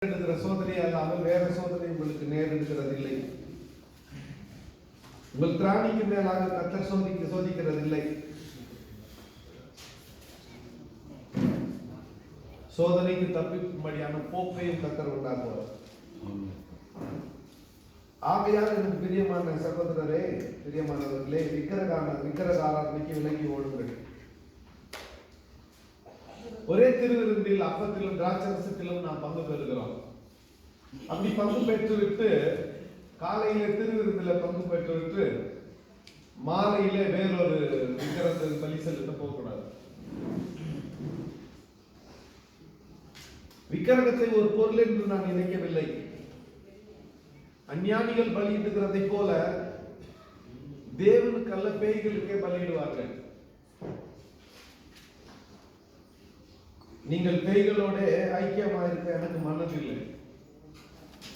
சோதனை அல்லாமல் வேற சோதனை உங்களுக்கு நேரிடுகிறதில்லை. உங்கள் திராணிக்கு மேலாக கர்த்தர் சோதிக்கிறதில்லை. சோதனைக்கு தப்பிக்கும்படியான போக்கையும் கர்த்தர் உண்டாக்குவார். ஆகையால் எனக்கு பிரியமான சகோதரரே, பிரியமானவர்களே, விக்கிரகாராதனைக்கு விலகி ஓடுங்கள். ஒரே திருவிருந்தில் அப்பத்திலும் திராட்சரசத்திலும் நாம் பங்கு பெறுகிறோம். அப்படி பங்கு பெற்றுவிட்டு காலையில திருவிருந்தில பங்கு பெற்றுவிட்டு மாலையில வேறொரு விக்கிரகத்துக்கு பலி செலுத்த போகக்கூடாது. விக்கிரகத்தை ஒரு பொருள் என்று நான் நினைக்கவில்லை. அஞ்ஞானிகள் பலியிடுகிறதை போல தேவனுக்கு அல்ல, பேய்களுக்கே பலியிடுவார்கள். நீங்கள் பேய்களோட ஐக்கியமாயிருக்க எனக்கு மனதில்லை.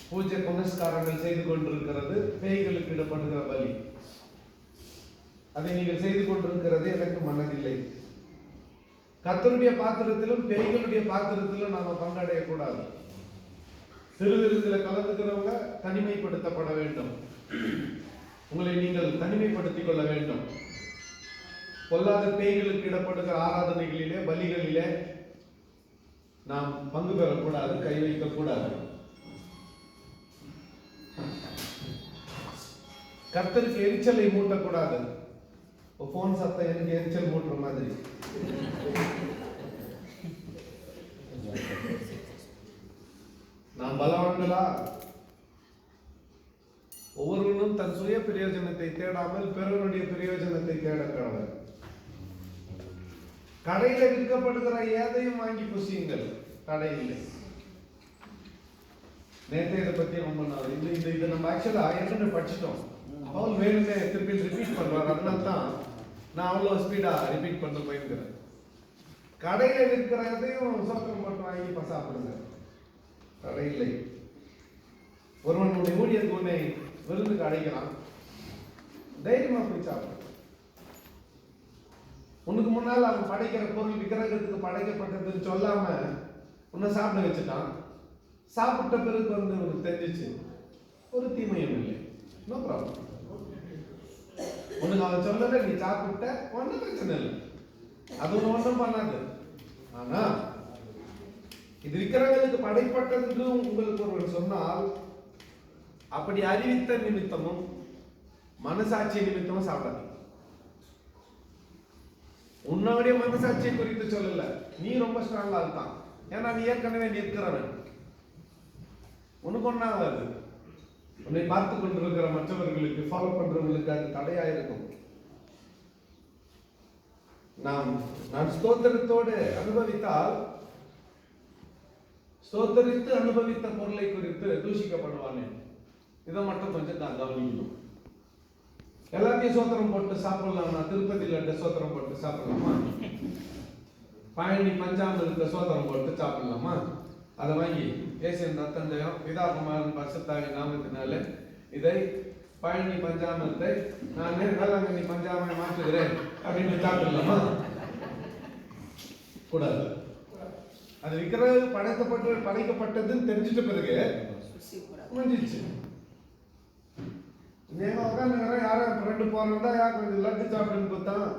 பூஜை புனஸ்காரங்கள் செய்து கொண்டிருக்கிறது பேய்களுக்கு இடப்படுகிற பலி. அதை நீங்கள் செய்து கொண்டிருக்கிறது எனக்கு மனதில்லை. கர்த்தருடைய பாத்திரத்திலும் பேய்களுடைய பாத்திரத்திலும் நாம பங்கடையக்கூடாது. திருவிருந்தில் கலந்துக்கிறவங்க தனிமைப்படுத்தப்பட வேண்டும். உங்களை நீங்கள் தனிமைப்படுத்திக் கொள்ள வேண்டும். பொல்லாத பேய்களுக்கு இடப்படுகிற ஆராதனைகளிலே, பலிகளிலே நாம் பங்கு பெறக்கூடாது, கை வைக்கக்கூடாது. கர்த்தருக்கு எரிச்சலை மூட்டக்கூடாது. போன் சத்தம் எனக்கு எரிச்சல் மூட்டுற மாதிரி. நாம் பலவான்களா? ஒவ்வொருவனும் தன் சுய பிரயோஜனத்தை தேடாமல் பிறருடைய பிரயோஜனத்தை தேட கடவுள். கடையில விற்கப்படுகிற எதையும் வாங்கி புசியுங்கள், தடை இல்லை. நேற்று இதை பத்தி ரொம்ப நாள் இதை நம்ம ஆக்சுவலா ஏற்கனவே படிச்சிட்டோம். அவள் வேணுமே திருப்பி ரிப்பீட் பண்றாரு. அதனால தான் நான் அவ்வளோ ஸ்பீடா ரிப்பீட் பண்ண போயிருக்கிறேன். கடையில விற்கிற எதையும் சோத்திரம் போட்டு வாங்கி சாப்பிடுங்க, தடை இல்லை. ஒருவனுடைய ஊழியர் உன்னை விருந்துக்கு அடைக்கிறான், தைரியமா போய் சாப்பிடு. உனக்கு முன்னால் அவன் படைக்கிற பொருள் விக்கிரகத்துக்கு படைக்கப்பட்டதுன்னு சொல்லாம உன்னை சாப்பிட வச்சுட்டான். சாப்பிட்ட பிறகு வந்து உனக்கு தெரிஞ்சிச்சு, ஒரு தீமையும் இல்லை, நோ ப்ராப்ளம். உனக்கு அவன் சொல்லல, நீ சாப்பிட்ட, ஒன்றும் பிரச்சனை இல்லை, அது ஒன்றும் பண்ணாது. ஆனா இது விக்கிரகத்துக்கு படைப்பட்டது என்று உங்களுக்கு ஒருவர் சொன்னால், அப்படி அறிவித்த நிமித்தமும் மனசாட்சி நிமித்தமும் சாப்பிடாது. உன்னுடைய மனசாட்சியை குறித்து சொல்லல, நீ ரொம்ப ஸ்ட்ராங்கா இருக்கான். ஏன்னா நீ ஏற்கனவே நிற்கிறவன், உனக்கு ஒன்னாவது. உன்னை பார்த்து கொண்டிருக்கிற மற்றவர்களுக்கு, ஃபாலோ பண்றவங்களுக்கு அது தடையா இருக்கும். நான் ஸ்தோத்திரத்தோடு அனுபவித்தால், ஸ்தோத்தரித்து அனுபவித்த பொருளை குறித்து தூஷிக்கப்படுவானே, இதை மட்டும் கொஞ்சம் நான் கவனிக்கணும். எல்லாத்தையும் சோத்திரம் போட்டு சாப்பிடலாமா? திருப்பதி லட்டு சோத்திரம் போட்டு சாப்பிடலாமா? பழனி பஞ்சாமிரத்தை சோத்திரம் போட்டு சாப்பிடலாமா? அதை வாங்கி ஏசியன் ரத்தந்தயம் பிதாகுமாரன் பரிசுத்தாவி நாமத்தினால இதை பழனி பஞ்சாமிரத்தை நான் வேளாங்கண்ணி பஞ்சாமிரம் மாற்றுகிறேன் அப்படின்னு சாப்பிடலாமா? கூடாது. அது விக்கிரக படைக்கப்பட்டதுன்னு தெரிஞ்சிட்ட பிறகு முடிஞ்சிச்சு. నేను உட்காந்துக்கிறேன், யாரும் ஃப்ரெண்டு போகிறதா யார் கொஞ்சம் லட்டு சாப்பிட்டுன்னு கொடுத்தான்.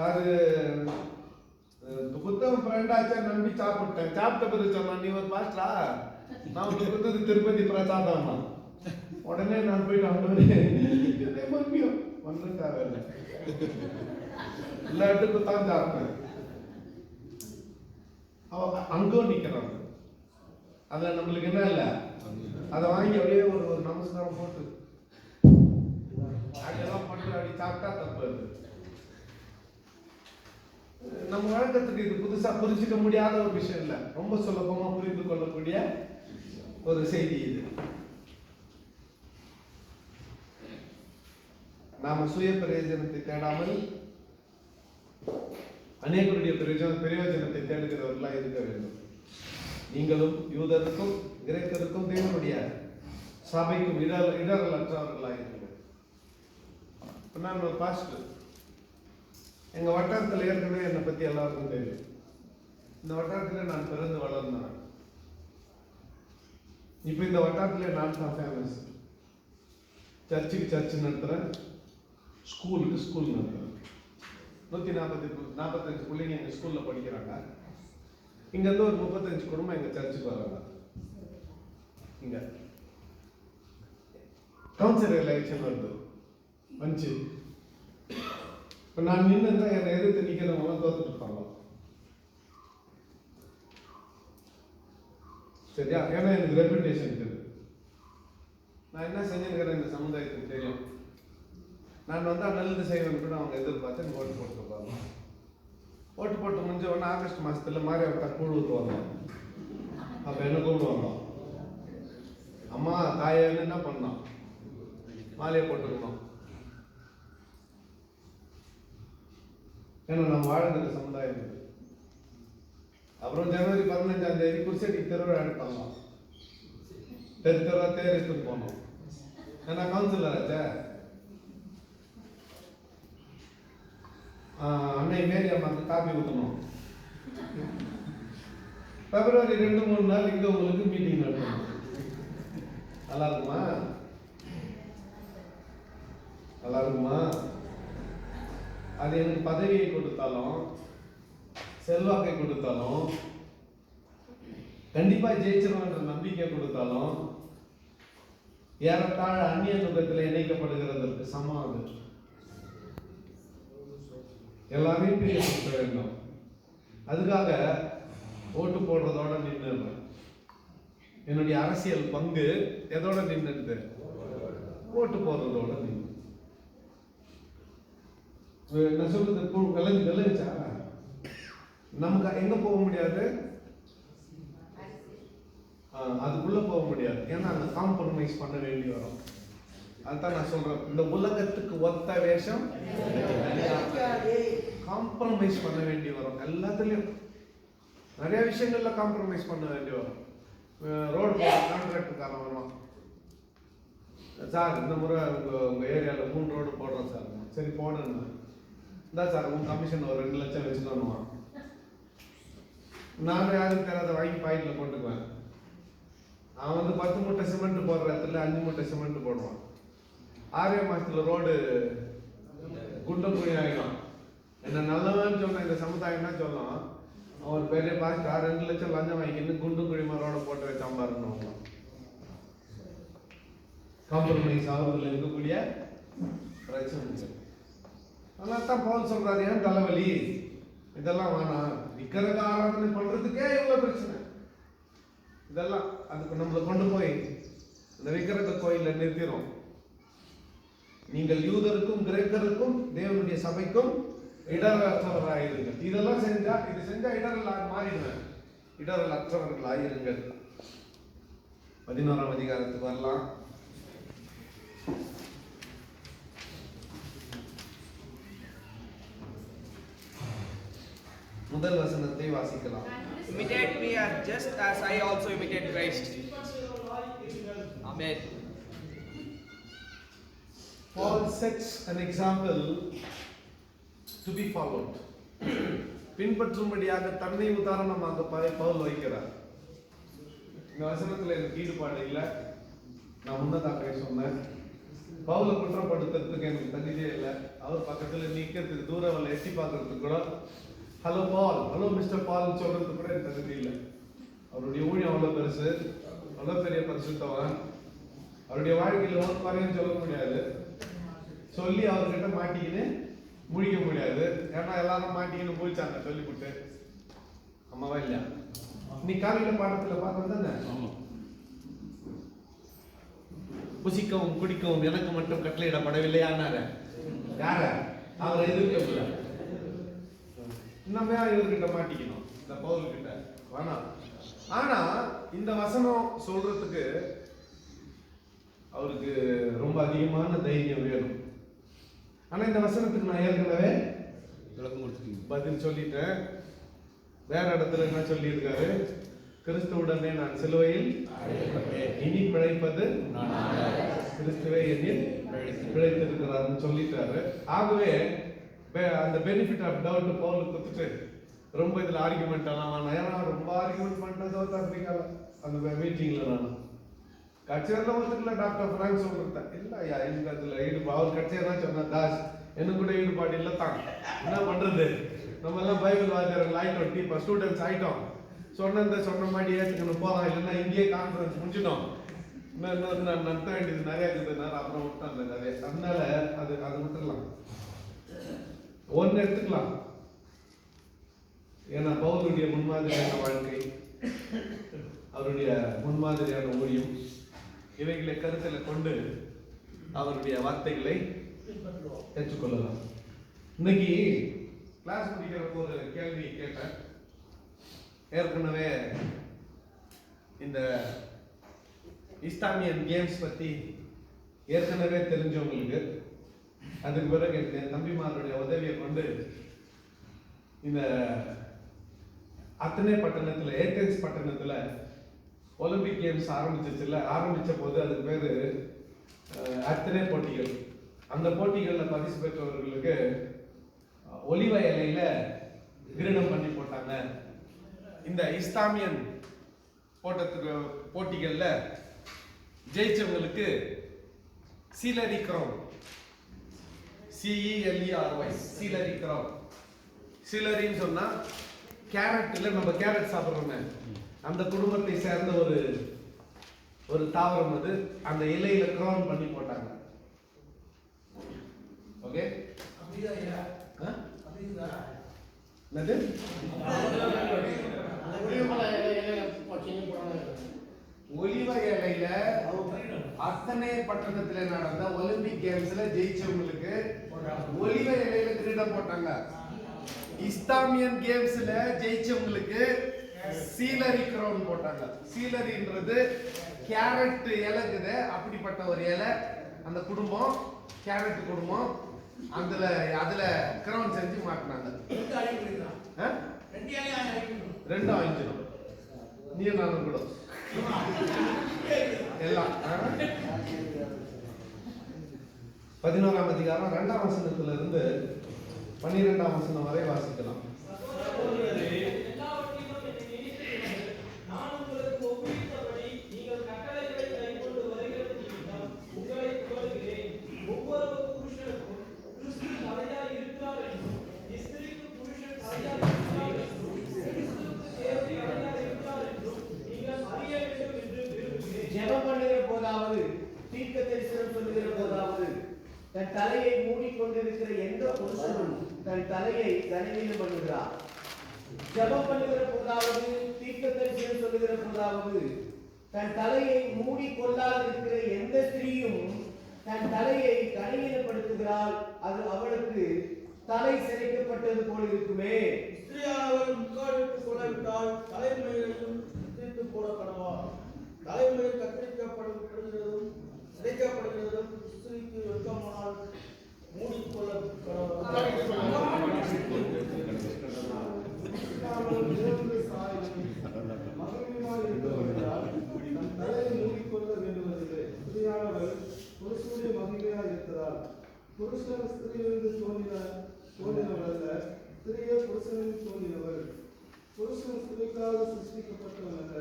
அது புத்தகம் ஃப்ரெண்டாச்சா நம்பி சாப்பிட்டேன். சாப்பிட்ட பிறகு சொன்னான், நீ ஒரு பாஸ்டரா, நான் உங்களுக்கு கொடுத்தது திருப்பதி பிரசாதமா? உடனே நான் போயிட்டு அவங்க மறுபடியும் ஒன்றும் தேவையில்லை, லட்டுக்கு தான் சாப்பிட்டேன். அவ அங்கோ நிற்கிறாங்க. அதில் நம்மளுக்கு என்ன இல்லை, அதை வாங்கி அப்படியே ஒரு நமஸ்காரம் போட்டு அதெல்லாம் பண்ணி அப்படி சாப்பிட்டா தப்பு. அது நம்ம வழக்கத்துக்கு இது புதுசா புரிஞ்சுக்க முடியாத ஒரு விஷயம் இல்லை, ரொம்ப சுலபமா புரிந்து கொள்ளக்கூடிய ஒரு செய்தி இது. நாம சுய பிரயோஜனத்தை தேடாமல் அநேகருடைய பிரயோஜனத்தை தேடுகிறவர்களா இருக்க வேண்டும். நீங்களும் யூதருக்கும் கிரேக்கருக்கும் தேவனுடைய சபைக்கும் இடரல் அற்றவர்களாக இருக்கிறது. நான் ஒரு பாஸ்டர், எங்க வட்டாரத்தில் ஏற்கனவே என்னை பத்தி எல்லாருக்கும் தெரியும். இந்த வட்டாரத்தில் நான் பிறந்து வளர்ந்தேன். இப்போ இந்த வட்டாரத்தில் நான் தான் ஃபேமஸ். சர்ச்சுக்கு சர்ச்சு நடத்துகிறேன், ஸ்கூலுக்கு ஸ்கூல் நடத்துகிறேன். 145 பிள்ளைங்க எங்கள் ஸ்கூலில் படிக்கிறாங்க. இங்கேருந்து ஒரு 35 குடும்பம் எங்கள் சர்ச்சுக்கு வராங்க. இங்கே கவுன்சிலர் எலெக்ஷன் வருது வந்துச்சு. இப்போ நான் நின்று என்னை எதிர்த்து நிற்கிறவங்களாம் தோத்துட்டு இருப்பாங்க. சரியா? ஏன்னா எனக்கு ரெப்யூட்டேஷன் இருக்குது. நான் என்ன செஞ்சுருக்கிறேன் இந்த சமுதாயத்துக்கு தெரியும். நான் வந்தால் நல்லது செய்வேன்னு கூட அவங்க எதிர்பார்த்து எனக்கு ஓட்டு போட்டுருப்பாங்க. ஓட்டு போட்டு முடிஞ்ச உடனே ஆகஸ்ட் மாதத்தில் மாதிரி அவர்கிட்ட கூழ் ஊற்றுவாங்க. அப்போ என்ன கூப்பிடுவாங்க, அம்மா தாயன்னு என்ன பண்ணோம், மாலையை போட்டுக்கணும். ஏன்னா நம்ம வாழ்ந்துட்ட சமுதாயம். அப்புறம் ஜனவரி 15ஆம் தேதி குருசடிக்கு திருவிழா எடுப்பாங்க. தெருவா தேர் எடுத்துட்டு போனோம். ஏன்னா கவுன்சிலர் ஆச்சா. அன்னை மேரி அம்மாக்கு காப்பி ஊற்றணும். பிப்ரவரி 2-3 நாள் இங்கே உங்களுக்கு மீட்டிங் நடத்தணும். நல்லா இருக்குமா? நல்லா இருக்குமா? அது எனக்கு பதவியை கொடுத்தாலும் செல்வாக்கை கொடுத்தாலும் கண்டிப்பா ஜெயிச்சிருவன்ற நம்பிக்கை கொடுத்தாலும் ஏறத்தாழ அந்நிய நுகத்தில் இணைக்கப்படுகிறதற்கு சமம். அது எல்லாரையும் பிரியப்படுத்த வேண்டும். அதுக்காக ஓட்டு போடுறதோட நின்று என்னுடைய அரசியல் பங்கு எதோட நின்றுது, ஓட்டு போடுறதோட நின்று. நான் சொல்றது விளைஞ்சா நமக்கு எங்க போக முடியாது, அதுக்குள்ள போக முடியாது. ஏன்னா அந்த காம்ப்ரமைஸ் பண்ண வேண்டி வரும். அதுதான் நான் சொல்றேன், இந்த உலகத்துக்கு ஒத்த வேஷம் காம்ப்ரமைஸ் பண்ண வேண்டி வரும். எல்லாத்துலயும் நிறைய விஷயங்கள்ல காம்ப்ரமைஸ் பண்ண வேண்டி வரும். ரோடு கான்ட்ராக்டர்காரன் வருவான், சார் இந்த முறை உங்க ஏரியாவில் 3 ரோடு போடுறோம் சார். சரி போடுங்க, இந்தா சார் உங்க கமிஷன் ஒரு 2 லட்சம் வச்சுக்கணுமா. நான் யாரும் தெரியாத வாங்கி பாக்கெட்ல போட்டுக்குவேன். அவன் 10 மூட்டை சிமெண்ட் போடுற இடத்துல 5 மூட்டை சிமெண்ட் போடுவான். 6 மாசத்துல ரோடு குண்டம் குழி ஆகிடும். என்ன நல்லவன்னு சொன்ன இந்த சமுதாயம் என்ன சொல்லலாம், அவன் பெரிய பாஸ்ட் 2 லட்சம் லஞ்சம் வாங்கிக்கின்னு குண்டு குழிமா ரோட போட்டு வச்சான் பாருன்னு. காம்ப்ரமைஸ் ஆகுறதுல இருக்கக்கூடிய பிரச்சனை. அதனால தான் பவுல் சொல்றாரு, ஏன் தலைவலி இதெல்லாம் வேணாம், விக்கிரக ஆராதனை பண்றதுக்கே இவ்வளவு பிரச்சனை. இதெல்லாம் அதுக்கு நம்மளை கொண்டு போய் இந்த விக்கிரக கோயில நிறுத்திடும். நீங்கள் யூதருக்கும் கிரேக்கருக்கும் தேவனுடைய சபைக்கும் இடரற்றவராயிருங்கள். இதெல்லாம் செஞ்சா இது செஞ்சா இடரல் மாறிடுவேன். இடரல் அற்றவர்கள் ஆயிருங்கள். 11ஆம் அதிகாரத்துக்கு வரலாம். முதல் வசனத்தை வாசிக்கலாம். Imitate me just as I also imitate Christ. Amen. Paul sets an example to be followed. பின்பற்றும்படியாக தன்னை உதாரணமாக பவுல் வைக்கிறார். இந்த வசனத்துல எனக்கு ஈடுபாடு இல்லை. நான் முன்னதாக சொன்னேன், பவுலை குற்றப்படுத்துறதுக்கு எனக்கு தகுதியே இல்லை. அவர் பக்கத்துல நிக்கிறதுக்கு தூரம் எட்டி பார்க்கறதுக்கு கூட ஹலோ பால், ஹலோ மிஸ்டர் பால் சொல்றதுக்கு கூட எனக்கு தகுதி இல்லை. அவருடைய ஊழியம் அவ்வளோ பெருசு, அவ்வளோ பெரிய பரிசுத்தவன். அவருடைய வாழ்க்கையில் ஒரு குறையும் சொல்ல முடியாது, சொல்லி அவர்கிட்ட மாட்டிக்கின்னு முழிக்க முடியாது. ஏன்னா எல்லாரும் மாட்டிக்கின்னு முழிச்சாங்க சொல்லிவிட்டு. அம்மாவா இல்லையா? நீ காலையில பாடத்துல பார்த்தது தானே, புசிக்கவும் குடிக்கவும் எனக்கு மட்டும் கட்டளையிடப்படவில்லையானாரு. யார? அவரை எதிர்க்கவில்லை. நம்ம இவர்கிட்ட மாட்டிக்கணும், இந்த பவுல் கிட்ட வேணாம். ஆனா இந்த வசனம் சொல்றதுக்கு அவருக்கு ரொம்ப அதிகமான தைரியம் வேணும். ஆனா இந்த வசனத்துக்கு நான் ஏற்கனவே விளக்கம் கொடுத்துட்டீங்க, பதில் சொல்லிட்டேன். வேற இடத்துல என்ன சொல்லி இருக்காரு, கிறிஸ்துவுடனே நான் சிலுவையில் இனி பிழைப்பது கிறிஸ்துவே என்னில் பிழைத்திருக்கிறார்னு சொல்லிட்டாரு. ஆகவே அந்த பெனிஃபிட் ஆஃப் டவுட் பவுலுக்கு கொடுத்துட்டு ரொம்ப இதுல ஆர்குமெண்ட் எல்லாம் வேணாம். ஏன்னா ரொம்ப ஆர்குமெண்ட் பண்ணிட்டேன் சவுத் ஆப்பிரிக்கால அந்த மீட்டிங்ல. நான் கச்சேரியில் ஒத்துக்கல டாக்டர் ஃப்ராங்க் சொல்லிருந்தா இல்ல ஐயா எனக்கு அதுல ஈடுபாடு அவர் கச்சேரினா சொன்னா தாஸ் எனக்கு கூட ஈடுபாடு இல்லை தான் என்ன பண்றது நம்ம எல்லாம் பைபிள் வாத்தியாரங்கள் ஆயிட்டோம் டீப்பா ஸ்டூடெண்ட்ஸ் ஆயிட்டோம் சொன்ன மாதிரி ஏற்றுக்கணும் போகலாம் இல்லைன்னா இங்கேயே கான்ஃபரன்ஸ் முடிச்சிட்டோம் இன்னும் நடத்த வேண்டியது நிறைய இருக்குதுனால அப்புறம் விட்டோம் அந்த நிறைய அதனால அது விட்டுடலாம் ஒன்று எடுத்துக்கலாம் ஏன்னா பவுலுடைய முன்மாதிரியான வாழ்க்கை அவருடைய முன்மாதிரியான ஊழியம் இவைகளை கருத்தில் கொண்டு அவருடைய வார்த்தைகளை கற்றுக்கொள்ளலாம். இன்னைக்கு கிளாஸ் முடிக்கிறப்போ ஒரு கேள்வி கேட்டேன். ஏற்கனவே இந்த இஸ்லாமியன் கேம்ஸ் பத்தி ஏற்கனவே தெரிஞ்சவங்களுக்கு அதுக்கு பிறகு என் தம்பிமாருடைய உதவியை கொண்டு இந்த அத்தனை பட்டணத்துல ஏத்தென்ஸ் பட்டணத்துல ஒலிம்பிக் கேம்ஸ் ஆரம்பிச்ச போது அதுக்கு பேரு அத்தனை போட்டிகள். அந்த போட்டிகளில் பரிசு பெற்றவர்களுக்கு ஒலிவ இலையில கிரீடம் பண்ணி போட்டாங்க. இந்த இஸ்லாமியன் போட்டிகள்ல ஜெயிச்சவங்களுக்கு சீலரி கிரவுன், CELERY சீலரி கிரவுன். சீலரின்னு சொன்னா கேரட்ல நம்ம கேரட் சாப்பிடுறோமே அந்த குடும்பத்தை சேர்ந்த ஒரு தாவரம் அது. அந்த இலையில கிரவுன் பண்ணி போட்டாங்க. ஓகே என்னது ஒலிவ இலையில அத்தனை பட்டணத்துல நடந்த ஒலிம்பிக் கேம்ஸ்ல ஜெயிச்சவங்களுக்கு ஒலிவ இலையில கிரீடம் போட்டாங்க. இஸ்லாமியன் கேம்ஸ்ல ஜெயிச்சவங்களுக்கு சீலரி கிரவுன் போட்டாங்க. சீலரின்றது கேரட் இலைக்குது, அப்படிப்பட்ட ஒரு இலை. அந்த குடும்பம் கேரட் குடும்பம் அதுல கிரவுன் செஞ்சு மாட்டினாங்க. ரெண்டும் அழிஞ்சிடும். நீ நானும் கூட எல்லாம் 11ஆம் அதிகாரம் 2ஆம் வசனத்துல இருந்து 12ஆம் வசனம் வரை வாசிக்கலாம். தன் தலையை மூடிக்கொண்டிருக்கிற எந்த புருஷனும் தன் தலையை கனவீனம் பண்ணுகிறார். ஜெபம் பண்ணுகிற போதாவது, தீர்க்கதரிசனம் சொல்லுகிற போதாவது, தன் தலையை மூடிக்கொள்ளாதிருக்கிற எந்த ஸ்திரீயும் தன் தலையை கனவீனப்படுத்துகிறாள். அது அவளுக்கு தலை சிரைக்கப்பட்டது போல இருக்குமே. ஸ்திரீயானவள் முக்காடிட்டு கொள்ளவிட்டால் தலைமையிலும் தீர்த்து போடப்படவா? தலைமையில் கத்தரிக்கப்படுகிறதும் சிதைக்கப்படுகிறதும் ஸ்திரீக்கு வெட்கமானால் தலையை மூடிக்கொள்ள வேண்டுவதில்லை. ஸ்திரீயானவள் புருஷனுடைய மகிமையாய் இருக்கிறாள். புருஷன் ஸ்திரீயிலிருந்து தோன்றினவள் அல்ல, ஸ்திரீயே புருஷனில் தோன்றினவள். புருஷன் ஸ்திரீக்காக சிருஷ்டிக்கப்பட்டவன் அல்ல,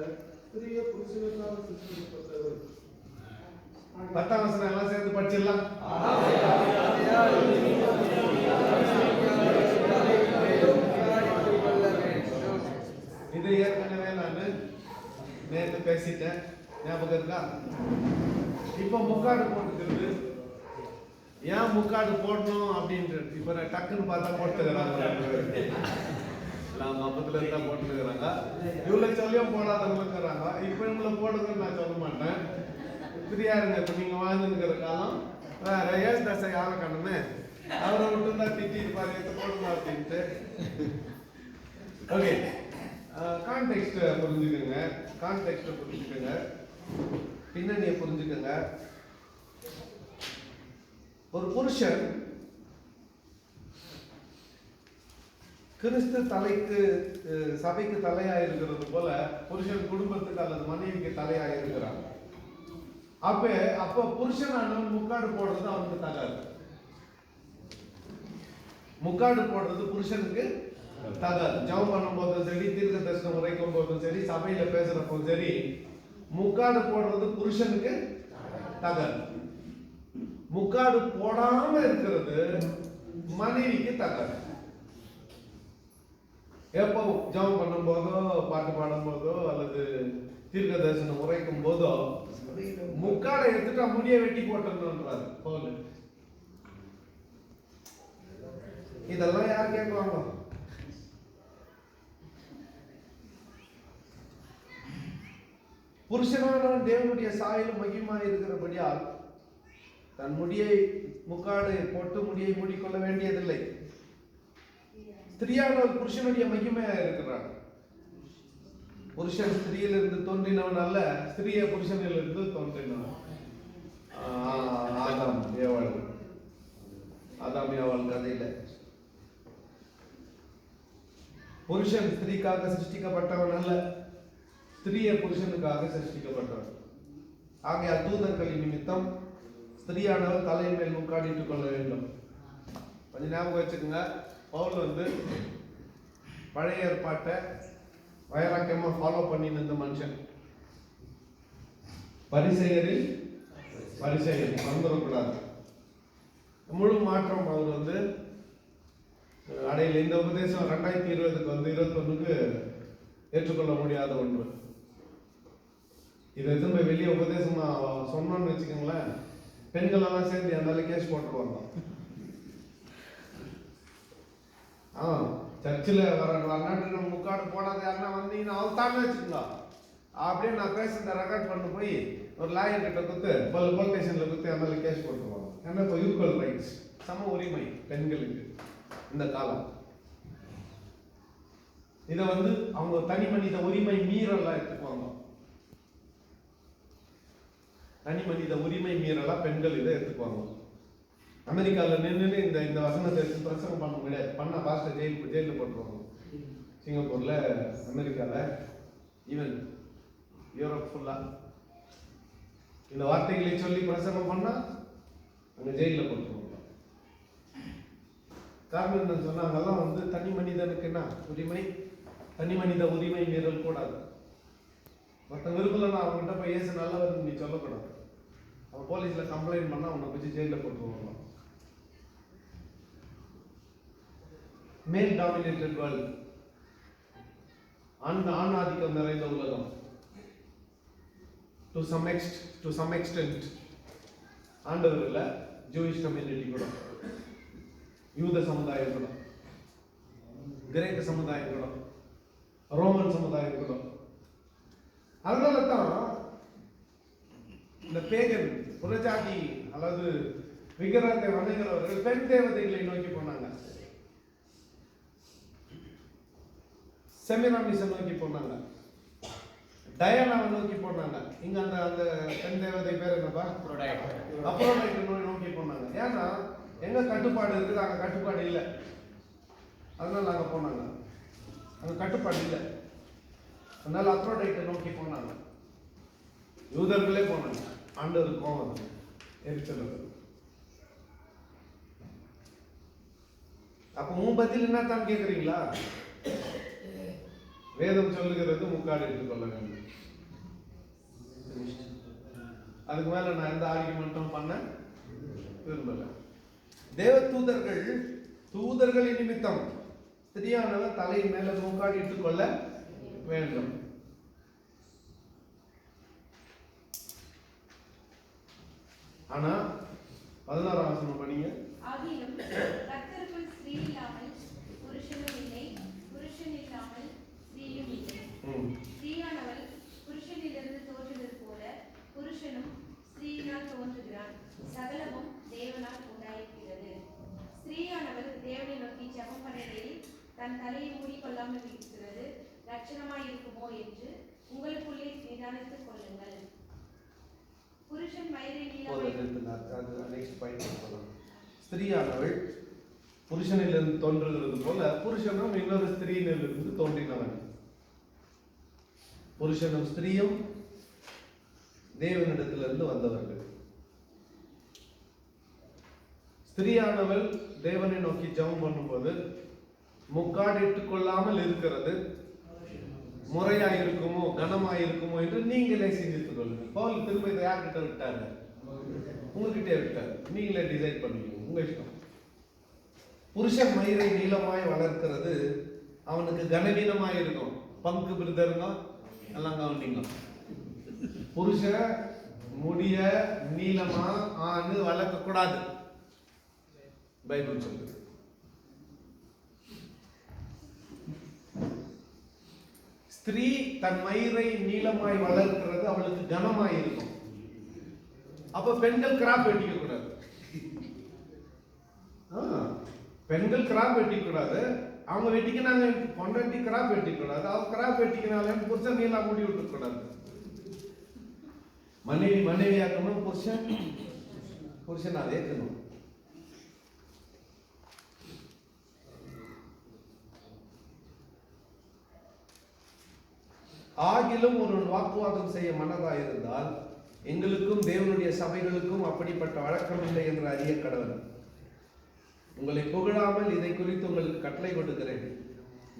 ஸ்திரீயே புருஷனுக்காக சிருஷ்டிக்கப்பட்டவள். 10ஆம் வசனம் எல்லாம் சேர்ந்து படிச்சிடலாம். இது ஏற்கனவே நான் நேற்று பேசிட்டேன், ஞாபகம் இருக்கா? இப்ப முக்காடு போட்டுக்கிறது ஏன் முக்காடு போடணும் அப்படின்றது இப்ப டக்குன்னு பார்த்தா போட்டுக்கிறாங்க. அப்பத்துல இருந்தா போட்டுக்கிறாங்க. இவ்வளவு சொல்லியும் போடாதவங்களுக்குறாங்க. இப்ப இவங்களை போடுங்கன்னு நான் சொல்ல மாட்டேன். ஃப்ரீயா இருங்க. இப்ப நீங்க வாழ்ந்துருக்கிற காலம் வேற. ஏசு தசை யாரை கண்ணுமே அவரை விட்டு தான் திட்டி இருப்பாரு, எடுத்து போடுங்க அப்படின்ட்டு. ஓகே, கான்டெக்ஸ்ட் புரிஞ்சுக்கோங்க. பின்னணியை புரிஞ்சுக்கோங்க. ஒரு புருஷன் கிறிஸ்து தலைக்கு சபைக்கு தலையா இருக்கிறது போல புருஷன் குடும்பத்துக்கு அல்லது மனைவிக்கு தலையா இருக்கிறான். அப்ப புருஷனானவன் முக்காடு போடுறது அவனுக்கு தகாது. முக்காடு போடுறது புருஷனுக்கு தகாது. ஜெபம் பண்ணும் போதும் சரி, தீர்க்க தரிசனம் உரைக்கும் போதும் சரி, சபையில பேசுறப்போ சரி, முக்காடு போடுறது புருஷனுக்கு தகர், முக்காடு போடாம இருக்கிறது மனைவிக்கு தகர். எப்போ ஜெபம் பண்ணும் போதோ, பாட்டு பாடும் போதோ, அல்லது தீர்க்க தரிசனம் உரைக்கும் போதோ முக்காடை எடுத்துட்டா முடிய வெட்டி போட்டணும்ன்றாரு பவுல். இதெல்லாம் யார் கேட்பாங்க? புருஷனானவன் தேவனுடைய சாயலும் மகிமையாக இருக்கிறபடியால் தன் முடியை முக்காடு போட்டு முடியை மூடிக்கொள்ள வேண்டியதில்லை. ஸ்திரியானவள் புருஷனுடைய மகிமையாக இருக்கிறார். புருஷன் ஸ்திரீயிலிருந்து தோன்றினவன் அல்ல, ஸ்திரீய புருஷனிலிருந்து தோன்றினவன். ஆதாம் ஏவாள் கதையில புருஷன் ஸ்திரீக்காக சிருஷ்டிக்கப்பட்டவன் அல்ல, ஸ்திரீய புருஷனுக்காக சிருஷ்டிக்கப்பட்டவன். ஆகையால் தூதர்களின் நிமித்தம் ஸ்திரீயானவர் தலையின் மேல் முக்காடிட்டுக் கொள்ள வேண்டும். கொஞ்சம் ஞாபகம் வச்சுக்கோங்க, பவுல் பழைய ஏற்பாட்டை வைராக்கியமா ஃபாலோ பண்ணின்னு இருந்த மனுஷன். பரிசேயரில் பரிசேயர் மறந்துடக்கூடாது. முழு மாற்றம் அவர் அடையில. இந்த உபதேசம் 2020 21 ஏற்றுக்கொள்ள முடியாத ஒன்று. இதை திரும்ப வெளியே உபதேசமா சொன்னோம்னு வச்சுக்கோங்களேன், பெண்கள் எல்லாம் சேர்ந்து என்னால கேஸ் போட்டுருவாங்க. சர்ச்சில் வரநாட்டு முக்காடு போடாத யாருன்னா வந்தீங்கன்னா அவள் தானே வச்சுக்கோங்க. அப்படியே நான் பேசுறத ரெக்கார்ட் பண்ணி போய் ஒரு லாயர் கிட்ட கொடுத்து போலீஸ் ஸ்டேஷன்ல கொடுத்து என்னால கேஸ் போட்டுருவாங்க. ஏன்னா இப்போ ஈக்குவல் ரைட்ஸ், சம உரிமை பெண்களுக்கு இந்த காலம். இதை அவங்க தனி மனித உரிமை மீறலா எடுத்துக்குவாங்க. தனி மனித உரிமை மீறலா பெண்கள் இதை எடுத்துக்குவாங்க. அமெரிக்காவில் நின்று இந்த வசனத்தை பிரசங்கம் பண்ண முடியாது, பண்ண பாஸ்டர் ஜெயிலில் போட்டுருவாங்க. சிங்கப்பூர்ல, அமெரிக்காவில், ஈவன் யூரோப் ஃபுல்லா இந்த வார்த்தைகளை சொல்லி பிரசங்கம் பண்ணா அங்க ஜெயிலில் போட்டுருவாங்க. காரணம் என்னன்னு சொன்னா அங்கெல்லாம் தனி மனிதனுக்கு என்ன உரிமை, தனி மனித உரிமை மீறல் கூடாது. மற்ற விருப்பம்னா அவங்ககிட்ட போய் ஏசு நல்லவர் நீ சொல்லக்கூடாது. அவன் போலீஸ்ல கம்ப்ளைண்ட் பண்ணா அவனை பிடிச்சி ஜெயிலில் போட்டுருவாங்க. மேல் டாமினேட்டட் வேர்ல்ட், ஆண் ஆதிக்கம் நிறைந்த உலகம். டு சம் எக்ஸ்டென்ட் ஆண்டவர் இல்ல, ஜூயிஷ் கம்யூனிட்டி கூட, யூத சமுதாயம் கூட, கிரேக்க சமுதாயம் கூட, ரோமன் சமுதாயம் கூட. அதனால தான் இந்த பேகன் புறஜாதி அல்லது விக்கிரகத்தை வணங்குகிறவர்கள் பெண் தேவதைகளை நோக்கி போனாங்க, செமிராமிஸை நோக்கி போனாங்க, டயானாவை நோக்கி போனாங்க. இங்க அந்த பெண் தேவதை பேர் என்னப்பா? அப்ரோடைட்டை நோக்கி போனாங்க. ஏன்னா எங்க கட்டுப்பாடு இருக்குது, அங்க கட்டுப்பாடு இல்லை. அதனால அங்க போனாங்க. அங்க கட்டுப்பாடு இல்லை, அதனால அப்ரோடைட்டை நோக்கி போனாங்க. யூதர்களே போனாங்க. ஆண்டவர் கோவம் எரிச்சல். அப்ப உன் பதில் என்ன தான் கேக்குறீங்களா? வேதம் சொல்லுகிறது முக்காடு எடுத்துக்கொள்ள வேண்டும். அதுக்கு மேல நான் எந்த ஆர்குமெண்ட்டும் பண்ண விரும்பல. தேவ தூதர்களின் நிமித்தம் ஸ்திரியானவர் தலையின் மேல முக்காடு இட்டுக்கொள்ள வேண்டும். ஆனா 16ஆம் வசனம் படிங்க. ஆகிலும் கர்த்தருக்குள் ஸ்திரீ இல்லாமல் புருஷனும் இல்லை, புருஷன் இல்லாமல் ஸ்திரீயும் இல்லை. ஸ்திரீயானவள் புருஷனிலிருந்து தோன்றுவது போல புருஷனும் ஸ்திரீயினால் தோன்றுகிறான். சகலமும் தேவனால் உண்டாயிருக்கிறது. ஸ்திரீயானவள் தேவனை நோக்கி ஜெபம் பண்ணுகையில் தன் தலையை மூடிக்கொள்ளாமல் இருக்கிறது லட்சணமாய் இருக்குமோ என்று உங்களுக்குள்ளே நிதானித்துக் கொள்ளுங்கள். புருஷன் வயதை ஸ்திரீயானவள் புருஷனிலிருந்து தோன்றுகிறது போல புருஷனும் இன்னொரு ஸ்திரீயிலிருந்து தோன்றினவன். புருஷனும் ஸ்திரீயும் தேவனிடத்திலிருந்து வந்தவர்கள். ஸ்திரீயானவள் தேவனை நோக்கி ஜெபம் பண்ணும்போது முக்காடு இட்டுக் கொள்ளாமல் இருக்கிறது முறையா இருக்குமோ கனமா இருக்குமோ என்று நீங்களே சிந்தித்துக் கொள்ளுங்கள். பவுல் திரும்ப இதை யார்கிட்ட விட்டாரு? உங்ககிட்டே விட்டாரு. நீங்களே டிசைட் பண்ணிக்கணும், உங்க இஷ்டம். புருஷன் மயிரை நீளமாய் வளர்க்கிறது அவனுக்கு கனவீனமாய் இருக்கும். பங்கு பிரதருங்க எல்லாம் கவனிங்க. புருஷன் முடிய நீளமா ஆணு வளர்க்க கூடாது, பைபிள் சொல்லுது. ஸ்திரீ தன் மயிரை நீளமாய் வளர்க்கிறது அவளுக்கு கனமாய் இருக்கும். அப்ப பெண்கள் கிராப் வெட்டிக்க கூடாது. பெண்கள் கிராப் வெட்டிக்க கூடாது. அவங்க வெட்டிக்கினாங்க, பொண்டாட்டி கிராப் வெட்டிக்க கூடாது. அவங்க கிராப் வெட்டிக்கினால புருஷன் நீளா மூடி விட்டு கூடாது. மனைவி ஆக்கணும், புருஷன் அதை ஏற்கணும். ஆகிலும் ஒரு வாக்குவாதம் செய்ய மனதாயிருந்தால் எங்களுக்கும் தேவனுடைய சபைகளுக்கும் அப்படிப்பட்ட வழக்கம் இல்லை என்று அறிய கடவுள். உங்களை புகழாமல் இதை குறித்து உங்களுக்கு கட்டளை கொடுக்கிறேன்.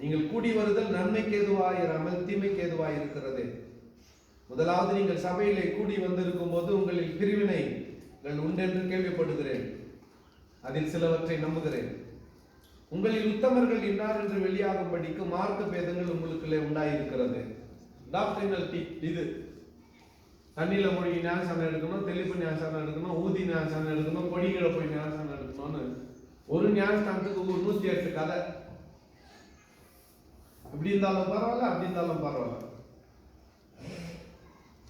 நீங்கள் கூடி வருதல் நன்மைக்கு ஏதுவாயிராமல் தீமைக்கு ஏதுவாயிருக்கிறது. முதலாவது, நீங்கள் சபையிலே கூடி வந்திருக்கும் போது உங்களில் பிரிவினைகள் உண்டென்று கேள்விப்படுகிறேன். அதில் சிலவற்றை நம்புகிறேன். உங்களில் உத்தமர்கள் இன்னார் என்று வெளியாகும்படிக்கு மார்க்க பேதங்கள் உங்களுக்குள்ளே உண்டாயிருக்கிறது. டாக்டரினல் இது தண்ணியில மொழி ஞானசானம் எடுக்கணும், தெளிப்பு ஞானசானம் எடுக்கணும், ஊதி ஞானசானம் எடுக்கணும், கொடிகளை போய் ஞானசானம் எடுக்கணும்னு ஒரு ஞானஸ்தானத்துக்கு 108 கதை. இப்படி இருந்தாலும் பரவாயில்ல, அப்படி இருந்தாலும் பரவாயில்ல.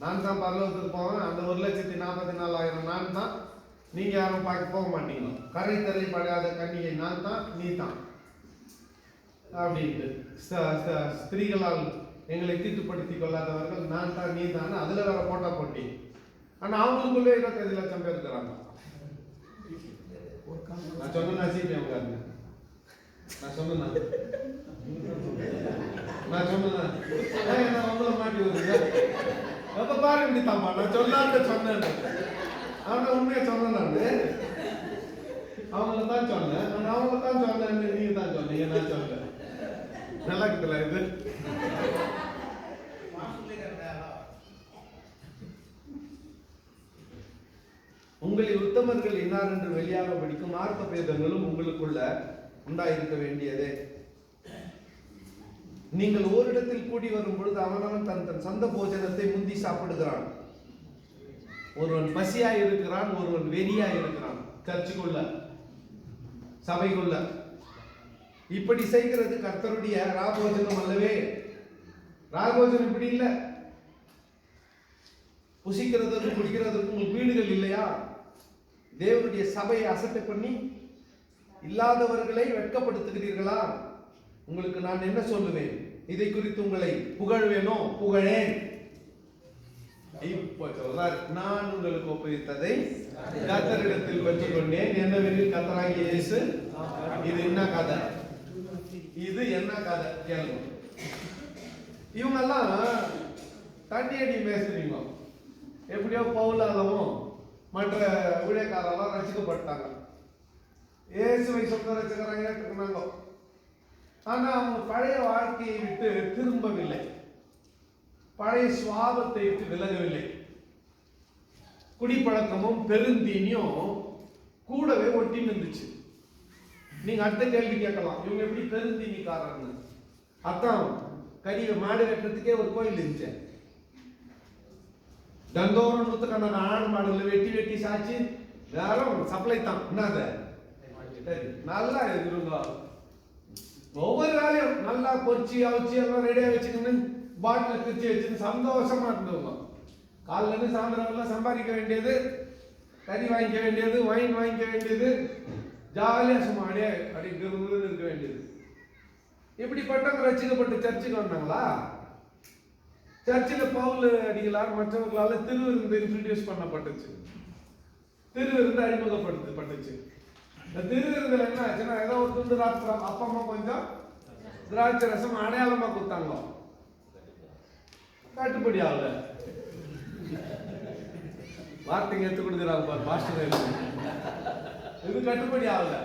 நான் தான் பரலோகத்துக்கு போவேன், அந்த 1,44,000 நான் தான், நீங்க யாரும் பார்க்க போக மாட்டீங்க. கரை தரை படாத கன்னிகை நான் தான், நீ தான் அப்படின்ட்டு. ஸ்திரீகளால் எங்களை தீட்டுப்படுத்திக் கொள்ளாதவர்கள் நான் தான், நீ தான். அதுல வேற போட்டா போட்டி. ஆனா அவங்களுக்குள்ளே 25 லட்சம் பேர் இருக்கிறாங்க. நான் சொன்ன சிபிஎம் காரங்க, நான் சொன்னேன் அவங்கள மாட்டி வருங்க. எப்ப பாரு இப்படி தாம்பா, நான் சொல்லாத சொன்னேன். ஆனா உண்மையை சொன்னேன். நான் அவங்கள தான் சொன்னேன். ஆனா அவங்கள தான் சொன்னேன், நீங்க தான் சொன்னீங்க, நான் சொன்னேன். நல்லா இருக்குல்ல இது? உங்களில் உத்தமர்கள் இன்னார் என்று வெளியாக படிக்கும் மார்க்க பேதங்களும் உங்களுக்குள்ள உண்டாயிருக்க வேண்டியதே. நீங்கள் ஓரிடத்தில் கூடி வரும் பொழுது அவனவன் தன் சொந்த போஜனத்தை முந்தி சாப்பிடுகிறான். ஒருவன் பசியாய் இருக்கிறான், ஒருவன் வெறியாய் இருக்கிறான். சர்ச்சுக்குள்ள, சபைக்குள்ள இப்படி செய்கிறது கர்த்தருடைய ராபோஜனம் அல்லவே. ராபோஜனம் இப்படி இல்லை. புசிக்கிறதுக்கும் குடிக்கிறதுக்கும் உங்களுக்கு வீடுகள் இல்லையா? தேவனுடைய சபையை அசட்டை பண்ணி இல்லாதவர்களை வெட்கப்படுத்துகிறீர்களா? உங்களுக்கு நான் என்ன சொல்லுவேன்? இதை குறித்து உங்களை புகழ்வேனோ? புகழேன். இப்போ சொல்றார், நான் உங்களுக்கு ஒப்புவித்ததை கர்த்தரிடத்தில் பெற்றுக்கொண்டேன். என்னவெனில் கர்த்தராகிய இயேசு. இது என்ன கதை? இது என்ன கதை கேளுங்க. இவங்கெல்லாம் தண்ணி அடி பேசுறீங்க. எப்படியோ பவுலாகவும் மற்ற ஊழியக்காரெல்லாம் ரசிக்கப்பட்டாங்க. இயேசுவை சொந்த ரசிகராக ஏற்றுக்கினாங்க. ஆனா அவங்க பழைய வாழ்க்கையை விட்டு திரும்பவில்லை, பழைய சுவாபத்தை விட்டு விலகவில்லை. குடிப்பழக்கமும் பெருந்தீனியும் கூடவே ஒட்டி நின்றுச்சு. நீங்க அடுத்த கேள்வி கேட்கலாம், இவங்க எப்படி பெருந்தீனிக்காரன்னு? அதான் கறியை மாடு வெட்டுறதுக்கே ஒரு கோயில் இருந்துச்சு. தந்தோரம் நூத்துக்கணக்கான ஆடு மாடுல வெட்டி வெட்டி சாச்சு வேறும் சப்ளை தான். என்னது நல்லா இருங்க, ஒவ்வொரு வேலையும் நல்லா பொறிச்சு அவிச்சு எல்லாம் ரெடியா வச்சுக்கணும், பாட்டில் பிரிச்சு வச்சுன்னு சந்தோஷமா இருந்தவங்க. காலைல இருந்து சாயந்தரம் எல்லாம் சம்பாதிக்க வேண்டியது, கறி வாங்கிக்க வேண்டியது, வைன் வாங்கிக்க வேண்டியது, ஜாலியா சும்மா அடியே அப்படி இருக்க வேண்டியது. இப்படிப்பட்டவங்க ரசிக்கப்பட்டு சர்ச்சுக்கு வந்தாங்களா? சர்ச்சில் பவுல் அடிகளார் மற்றவர்களால் திருவிருந்து இன்ட்ரடியூஸ் பண்ணப்பட்டுச்சு, திருவிருந்து அறிமுகப்படுத்தப்பட்டுச்சு. இந்த திருவிருந்தில் என்ன ஆச்சுன்னா, ஏதோ ஒரு துண்டு ராத்திரம் அப்பமா கொஞ்சம் திராட்சை ரசம் அடையாளமா கொடுத்தாங்க. கட்டுப்படி ஆகல. வார்த்தைங்க எடுத்து கொடுக்குறாங்க பாரு பாஸ்டர், இது கட்டுப்படி ஆகல.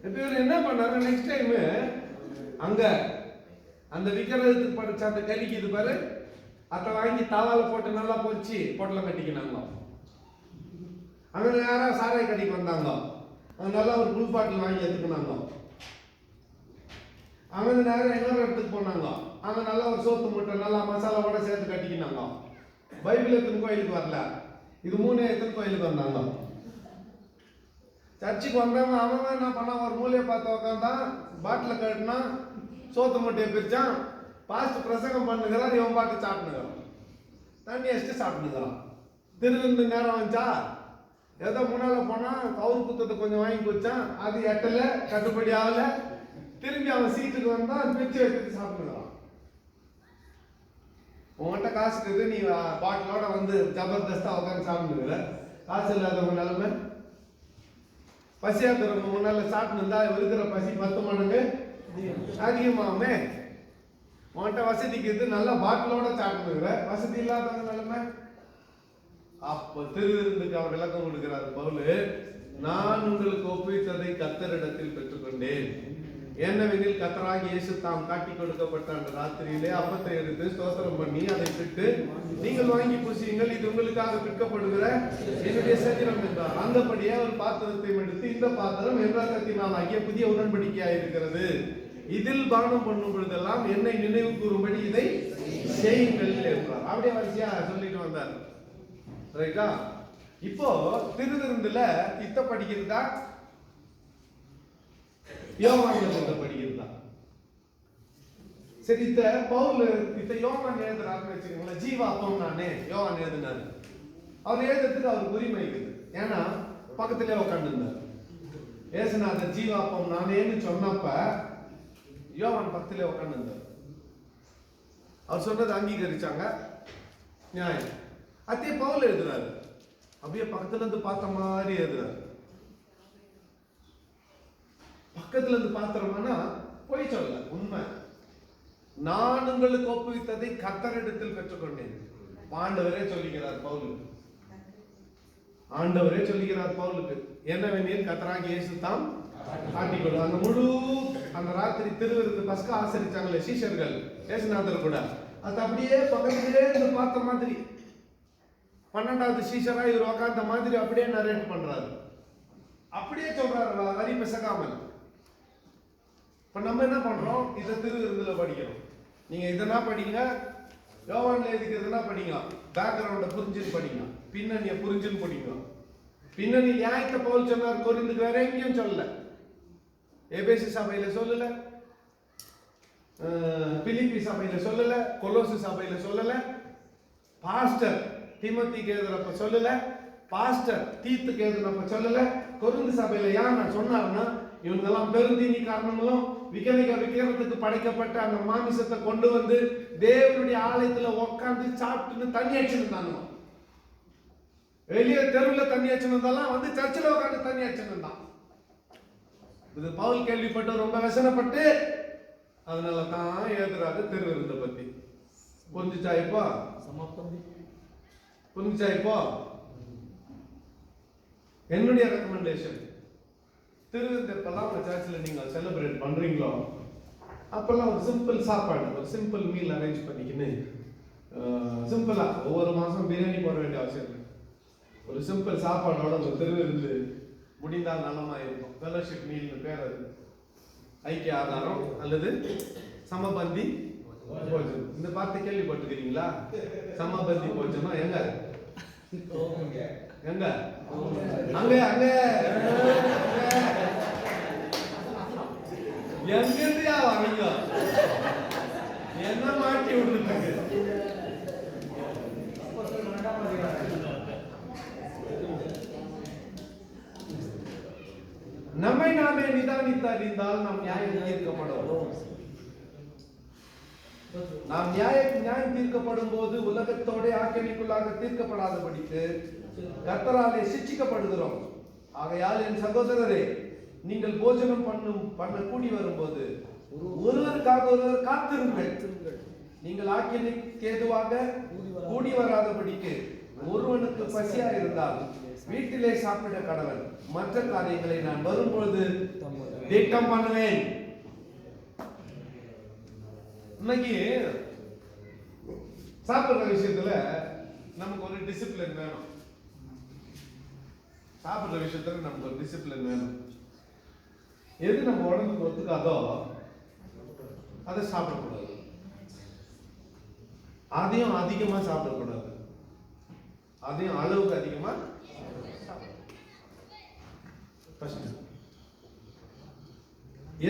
இப்ப இவர் என்ன பண்ணாரு, நெக்ஸ்ட் டைம் அங்க அந்த விக்கிரகத்துக்கு படிச்ச அந்த கறிக்குது பாரு, அதை வாங்கி தவால போட்டு நல்லா பொரிச்சு பொட்டலம் கட்டிக்கினாங்க. அங்கே யாராவது சாராய கடைக்கு வந்தாங்க, அவங்க நல்லா ஒரு புல் பாட்டில் வாங்கி எடுத்துக்கினாங்க. அங்கே நேரம் இன்னொரு இடத்துக்கு போனாங்க, அங்கே நல்லா ஒரு சோத்து மூட்டை நல்லா மசாலாவோட சேர்த்து கட்டிக்கினாங்க. பைபிள் எத்தனை கோயிலுக்கு வரல, இது 3 எத்தனை கோயிலுக்கு வந்தாங்க. சர்ச்சுக்கு வந்தவங்க அவன் என்ன பண்ணா, ஒரு மூலையை பார்த்து உட்காந்தான், பாட்டில் கட்டினா, சோத்து மூட்டையை பிரிச்சான், பாஸ்ட் பிரசங்கம் பண்ணுகிறார், இவன் பாட்டு சாப்பிட்டுக்கிறான், தண்ணி அடிச்சுட்டு சாப்பிட்டுக்கிறான். திருவிருந்து நேரம் வந்துச்சா, ஏதோ முன்னால போனா கவுரு குத்தத்தை கொஞ்சம் வாங்கி குடிச்சான், அது எட்டல, கட்டுப்படி ஆகல. திரும்பி அவன் சீட்டுக்கு வந்தா பிரிச்சு எடுத்து சாப்பிட்டுக்கிறான். உங்கள்கிட்ட காசு இருக்குது, நீ பாட்டிலோட வந்து ஜபர்தஸ்தா உட்காந்து சாப்பிட்டுக்கிற. காசு இல்லாதவங்க நிலைமை, பசியா இருக்கிறவங்க முன்னால சாப்பிட்டு இருந்தா இருக்கிற பசி 10 மடங்கு அதிகமாகுமே. உன்கிட்ட வசதிக்கு இது நல்லா பாட்டிலோட சாப்பிட்டுக்கிற, வசதி இல்லாதவங்க நிலைமை. அப்ப திருவிருந்துக்கு அவர் விளக்கம் கொடுக்கிறார் பவுல், நான் உங்களுக்கு ஒப்புவித்ததை கர்த்தரிடத்தில் பெற்றுக்கொண்டேன். என்னவெனில் கர்த்தராகிய இயேசு தாம் காட்டி கொடுக்கப்பட்ட அந்த ராத்திரியிலே அப்பத்தை எடுத்து ஸ்தோத்திரம் பண்ணி அதை பிட்டு, நீங்கள் வாங்கி புசியுங்கள், இது உங்களுக்காக விற்கப்படுகிற என்னுடைய சரீரம் என்றார். அந்தபடியே ஒரு பாத்திரத்தை எடுத்து, இந்த பாத்திரம் என் ரத்தத்தினால் ஆகிய புதிய உடன்படிக்கையாக இருக்கிறது, இதில் பானம் பண்ணும் பொழுதெல்லாம் என்னை நினைவு கூறும்படி இதை செய்யுங்கள் என்றார். அப்படியே வரிசையா சொல்லிட்டு வந்தார். ரைட்டா? இப்போ திருவிருந்துல இத்த படிக்கிறதா, யோவான் படிக்கிறதா? சரி, இத்த பவுல் இத்த யோவான் எழுதுறாருன்னு வச்சுக்கோங்களேன். ஜீவாப்பம் நானே யோவான் எழுதினாரு. அவர் எழுதுறதுக்கு அவருக்கு உரிமை இருக்குது. ஏன்னா பக்கத்திலே உட்காந்துருந்தார். ஏசுநாதர் ஜீவாப்பம் நானேன்னு சொன்னப்ப யோவான் பக்கத்திலே உட்காந்துருந்தார். அவர் சொன்னதை அங்கீகரிச்சாங்க, நியாயம். அதே பவுல் எழுதுறாரு, அப்படியே பக்கத்துல இருந்து பார்த்த மாதிரி எழுதுறாரு. பக்கத்துல இருந்து பாத்திரமானா போய் சொல்ல, உண்மை. நான் உங்களுக்கு ஒப்புவித்ததை கர்த்தரிடத்தில் பெற்றுக்கொண்டேன். ஆண்டவரே சொல்லுகிறார் பவுலுக்கு. ஆண்டவரே சொல்லுகிறார் பவுலுக்கு, என்னவெனில் கர்த்தராகிய இயேசு தாம் காட்டிக்கொடு. அந்த முழு அந்த ராத்திரி திருவிருந்து பஸ்கா ஆசரிச்சாங்களே சீஷர்கள், இயேசுநாதர் கூட, அது அப்படியே பக்கத்திலே இருந்து பார்த்த மாதிரி 12வது சீஷரா இவர் உட்கார்ந்த மாதிரி அப்படியே நரேட் பண்றாரு. அப்படியே சொல்றாரு, வரி பிசகாமல். இப்ப நம்ம என்ன பண்றோம், இதை திருவிருந்துல படிக்கிறோம். நீங்க இதனா படிங்க, யோவான்ல எதுக்கு எதுனா படிங்க, பேக்ரவுண்ட புரிஞ்சுன்னு படிங்க, பின்னணியை புரிஞ்சுன்னு படிங்க. பின்னணி நியாயத்தை பவுல் சொன்னார் கொரிந்துக்கு, வேற எங்கேயும் சொல்லல. எபேசு சபையில சொல்லல, பிலிப்பி சபையில சொல்லல, கொலோசு சபையில சொல்லல, பாஸ்டர் தீமோத்தேயுக்கு எழுதுறப்ப சொல்லல, பாஸ்டர் தீத்துக்கு எழுதுறப்ப சொல்லல. கொரிந்து சபையில ஏன் நான் சொன்னார்னா, இவங்கெல்லாம் பெருந்தீனி காரணங்களும் விக்கிரகத்துக்கு படைக்கப்பட்ட அந்த மாமிசத்தை கொண்டு வந்து தேவனுடைய ஆலயத்துல உட்கார்ந்து சாப்பிட்டு தண்ணி அடிச்சிருந்தாங்க. வெளியே தெருவில் தண்ணி அடிச்சிருந்தாலும் வந்து சர்ச்சில் உட்காந்து தண்ணி அடிச்சிருந்தான். இது பவுல் கேள்விப்பட்டு ரொம்ப வசனப்பட்டு அதனால தான் எழுதுறாரு திருவிருந்தை பத்தி. புரிஞ்சுச்சா இப்போ? புரிஞ்சுச்சா இப்போ? என்னுடைய ரெக்கமெண்டேஷன், திருவிருந்து எப்பெல்லாம் உங்க சர்ச்சில் நீங்க செலிப்ரேட் பண்றீங்களோ அப்பெல்லாம் ஒரு சிம்பிள் சாப்பாடு, ஒரு சிம்பிள் மீல் அரேஞ்ச் பண்ணிக்கின்னு சிம்பிளா ஒவ்வொரு மாசம் பிரியாணி போட வேண்டிய அவசியம் இல்லை. ஒரு சிம்பிள் சாப்பாடோட ஒரு திருவிருந்து முடிந்தால் நலமா இருக்கும். ஃபெலோஷிப் மீல்னு பேர் அது. ஐக்கிய ஆதாரம் அல்லது சமபந்தி போஜனம். இந்த வார்த்தை கேள்விப்பட்டிருக்கீங்களா? சமபந்தி போஜனம் எங்க எங்க? அங்க அங்க எங்கிருந்தியா வாங்க, என்ன மாட்டி விட்டுருக்கு. நம்மை நாமே நிதானித்து அறிந்தால் நாம் நியாயம் தீர்க்கப்படும். நாம் நியாயம் தீர்க்கப்படும் போது உலகத்தோட ஆக்கினைக்குள்ளாக தீர்க்கப்படாதபடிக்கு கர்த்தராலே சிட்சிக்கப்படுகிறோம். ஆகையால் என் சகோதரரே, நீங்கள் போஜனம் பண்ண வரும்போது ஒருவருக்காக ஒருவர் காத்திருங்கள். நீங்கள் ஆக்கினைக்கு ஏதுவாக கூடி வராதபடிக்கு ஒருவனுக்கு பசியா இருந்தால் வீட்டிலே சாப்பிட கடவன். மற்ற காரியங்களை நான் வரும்பொழுது திட்டம் பண்ணுவேன். இன்னைக்கு சாப்பிடுற விஷயத்துல நமக்கு ஒரு டிசிப்ளின் வேணும். சாப்பிடுற விஷயத்துல நமக்கு ஒரு டிசிப்ளின் வேணும். எது நம்ம உடம்புக்கு ஒத்துக்காதோ அதை சாப்பிடக்கூடாது. அதையும் அதிகமா சாப்பிடக்கூடாது. அதையும் அளவுக்கு அதிகமா சாப்பிடக்கூடாது.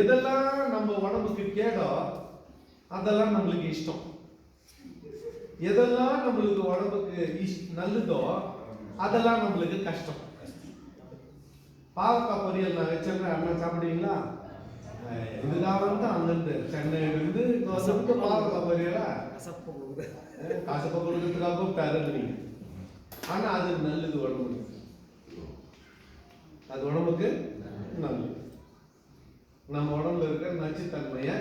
எதெல்லாம் நம்ம உடம்புக்கு கேடோ அதெல்லாம் நம்மளுக்கு இஷ்டம். எதெல்லாம் நம்மளுக்கு உடம்புக்கு நல்லதோ அதெல்லாம் நம்மளுக்கு கஷ்டம். பாவக்காய் பொரியல் நான் வச்சேன்னா அண்ணா சாப்பிடுவீங்களா? இதுக்காக வந்து அங்கிருந்து சென்னையிலிருந்து பாவக்காய் பொரியலா கசப்பை கொடுக்கறதுக்காக கூப்பிட்டாரு. ஆனா அது நல்லது உடம்புக்கு. அது உடம்புக்கு நல்லது. நம்ம உடம்புல இருக்கிற நச்சுத்தன்மையை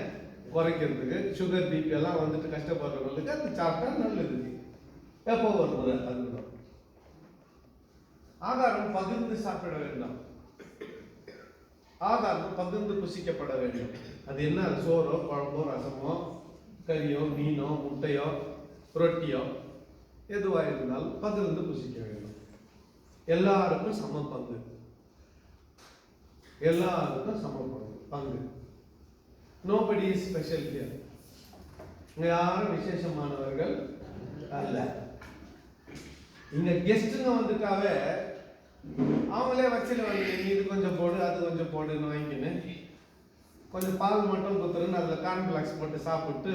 குறைக்கிறதுக்கு, சுகர் பிபி எல்லாம் வந்துட்டு கஷ்டப்படுறவங்களுக்கு அது சாப்பிட்டா நல்லது. எப்போ வருது? அதுதான் ஆகாரம் பகிர்ந்து சாப்பிட வேண்டாம். ஆகாரம் பகிர்ந்து புசிக்கப்பட வேண்டும். அது என்ன? சோறோ குழம்போ ரசமோ கறியோ மீனோ முட்டையோ ரொட்டியோ எதுவாக இருந்தாலும் பகிர்ந்து புசிக்க வேண்டும். எல்லாருக்கும் சம பங்கு. எல்லாருக்கும் சம பங்கு. Nobody is special here. யாரும் விசேஷமானவர்கள் அல்ல. இங்க கெஸ்ட்டுங்க வந்துட்டாவே அவங்களே வச்சுல வந்து இது கொஞ்சம் போடு அது கொஞ்சம் போடுன்னு வாங்கிக்கின்னு கொஞ்சம் பால் மட்டும் குத்துருன்னு அதில் கார்ன்ஃபிளாக்ஸ் போட்டு சாப்பிட்டு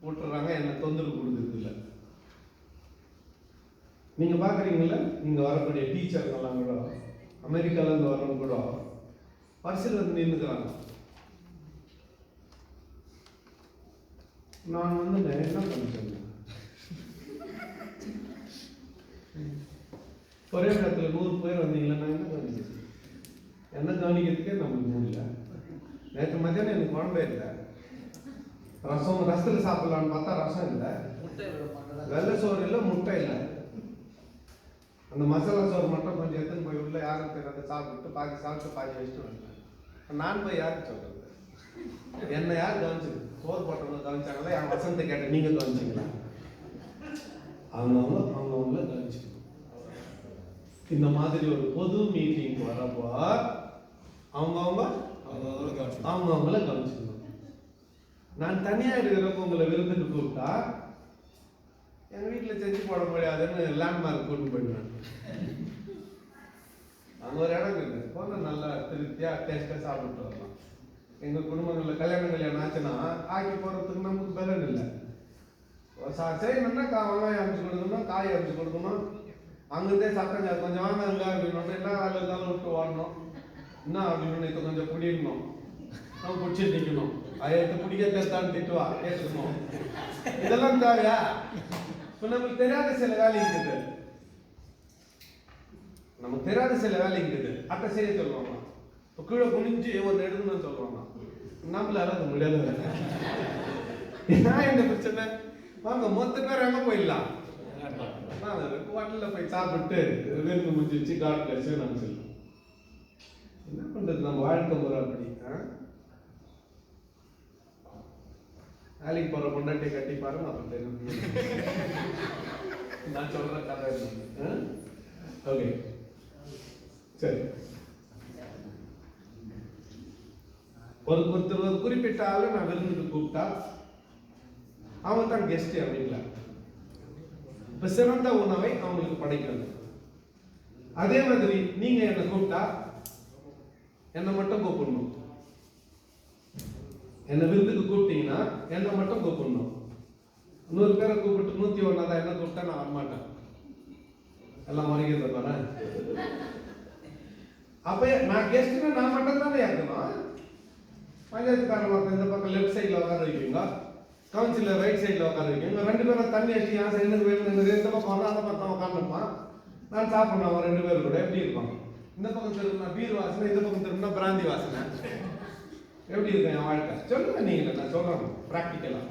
விட்டுறாங்க. என்ன தொந்தரவு கொடுக்குறது இல்லை. நீங்க பாக்குறீங்களா? நீங்க வரக்கூடிய டீச்சர்கள்லாம் கூட அமெரிக்கால இருந்து வரவங்க கூட வரிசையில் வந்து நின்றுக்கிறாங்க. நான் வந்து என்ன பண்ணிட்டேன், ஒரே இடத்துல 100 பேர் வந்தீங்களா? நான் என்ன கவனிச்சேன்? என்ன கவனிக்கிறதுக்கே நம்மளுக்கு முடியல. நேற்று மத்தியானம் எனக்கு குழம்பே இல்லை. ரசத்தில் சாப்பிடலான்னு பார்த்தா ரசம் இல்லை, வெள்ளை சோறு இல்லை, முட்டை இல்லை. அந்த மசாலா சோறு மட்டும் கொஞ்சம் எடுத்துன்னு போய் உள்ள யாரும் தெரியாத சாப்பிட்டு பாக்கி சாப்பிட்டு பாக்கி வச்சுட்டு வந்தேன். நான் போய் யாருக்கு சொல்றது? என்ன யார் கவனிச்சது? சோறு போட்டவங்க கவனிச்சாங்களா? என் வசந்த கேட்ட நீங்க கவனிச்சிங்களா? அவங்கவுங்கள கவனிச்சுக்கணும். இந்த மாதிரி ஒரு பொது மீட்டிங் வரப்போ அவங்கவுங்கள கவனிச்சுக்கணும். நான் தனியா இருக்கிறப்ப உங்களை விருந்துக்கு கூப்பிட்டா எங்க வீட்டுல செஞ்சு போட முடியாதுன்னு லேண்ட்மார்க் கூட்டு போயிடுவேன். அங்க ஒரு இடம் இருக்கு, போன நல்லா திருப்தியா டேஸ்டா சாப்பிட்டு வரலாம். எங்க குடும்பங்கள்ல கல்யாணம் ஆச்சுன்னா ஆக்கி போறதுக்கு நமக்கு பலன் இல்லை. செய்யணும்னா வெங்காயம் அரைச்சு கொடுக்கணும், காய் அரைச்சு கொடுக்கணும். அங்கிருந்தே சாப்பிட்டா கொஞ்சம் வாங்க அப்படின்னு என்ன வேலை இருந்தாலும் விட்டு ஓடணும். என்ன அப்படின்னு இதை கொஞ்சம் பிடிக்கணும், நம்ம பிடிச்சி நிற்கணும். அதை பிடிக்க தேர்த்தான்னு திட்டுவா கேட்டுக்கணும். இதெல்லாம் தேவையா? இப்ப நமக்கு தெரியாத சில வேலை இருக்குது. நமக்கு தெரியாத சில வேலை இருக்குது. அட்டை செய்ய சொல்லுவாங்க. இப்போ கீழே குனிஞ்சு ஒன்று எடுக்கணும்னு சொல்லுவாங்க. நம்மளால அது முடியாது. என்ன பிரச்சனை? வாங்க மொத்த பேர் எங்க போயிடலாம். ஹோட்டலில் போய் சாப்பிட்டு விருந்து முடிஞ்சிச்சு காட் பிளஸ் நான் சொல்லுவேன். என்ன பண்றது? நம்ம வாழ்க்கை முறை அப்படி. வேலைக்கு போற பொண்டாட்டியை கட்டி பாருங்க, அப்ப தெரியும். நான் சொல்ற கதை. ஓகே சரி. ஒருத்தர் குறிப்பிட்ட ஆளு நான் விருந்துக்கு கூப்பிட்டா அவன் தான் கெஸ்ட் அப்படிங்களா? இப்ப சிறந்த உணவை அவங்களுக்கு படைக்கணும். அதே மாதிரி நீங்க என்ன கூப்பிட்டா என்ன மட்டும் கூப்பிடணும். என்ன விருந்துக்கு கூப்பிட்டீங்கன்னா என்ன மட்டும் கூப்பிடணும். 100 பேரை கூப்பிட்டு 101 என்ன கூப்பிட்டா நான் வரமாட்டேன். எல்லாம் வருகிறத பாரு. அப்ப நான் கெஸ்ட்னா நான் மட்டும் தானே இருக்கணும். பஞ்சாயத்துக்காரன் இந்த பக்கம் லெஃப்ட் சைட்ல உட்கார வைப்பீங்க, கவுன்சிலர் ரைட் சைட்ல உட்கார வைப்பீங்க. 2 பேரும் தண்ணி அடிச்சு என் சைடு வேணும், இந்த பக்கம் வந்தா அந்த பக்கம் உட்காந்துருப்பான். நான் சாப்பிடணும். அவன் 2 பேரும் கூட எப்படி இருப்பான்? இந்த பக்கம் திரும்பினா பீர் வாசனை, இந்த பக்கம் திரும்பினா பிராந்தி வாசனை. எப்படி இருக்கு என் வாழ்க்கை? சொல்லுங்க நீங்க. நான் சொல்றேன் பிராக்டிக்கலா.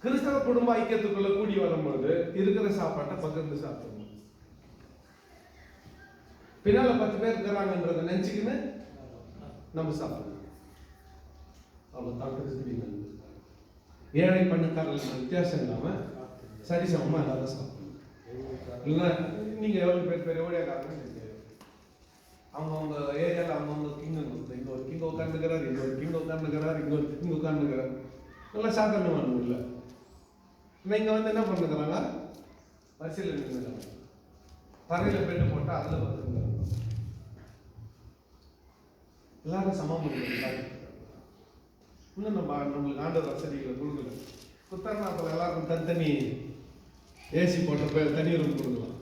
கிறிஸ்தவ குடும்ப ஐக்கியத்துக்குள்ள கூடி வரும்போது இருக்கிற சாப்பாட்டை பகிர்ந்து சாப்பிடணும். பின்னால 10 பேர் இருக்கிறாங்கன்றத நினைச்சுக்கின்னு நம்ம சாப்பிடணும். அவ்வளோதான் கிறிஸ்துவின் அன்பு. ஏழை பணக்காரர்கள் வித்தியாசம் இல்லாமல் சரிசமமாக எல்லாரும் சாப்பிடணும். இல்லைன்னா நீங்கள் எவ்வளோ பேர் பெரிய ஊழியக்காரங்க அவங்கவுங்க ஏரியாவில் அவங்கவுங்க கிங்கு இங்கே ஒரு கிங் உட்காந்துக்கிறார், இங்கே ஒரு கிங் உட்காந்துக்கிறார், இங்கே ஒரு கிங் உட்காந்துக்கிறார். நல்லா சாதாரணமான இல்லை. இங்கே வந்து என்ன பண்ணுறாங்க, வரிசையில் நின்றுக்கிறாங்க. தரையில் பெட்டு போட்டால் அதில் பார்த்துருக்காங்க. எல்லாரும் சமம் பண்ணுறாங்க. இன்னும் நம்மளுக்கு ஆண்டவர் வசதிகளை கொடுக்கல. குத்தரனா அப்புறம் எல்லாருக்கும் தனித்தனி ஏசி போட்ட தனி ரூம் கொடுக்கலாம்.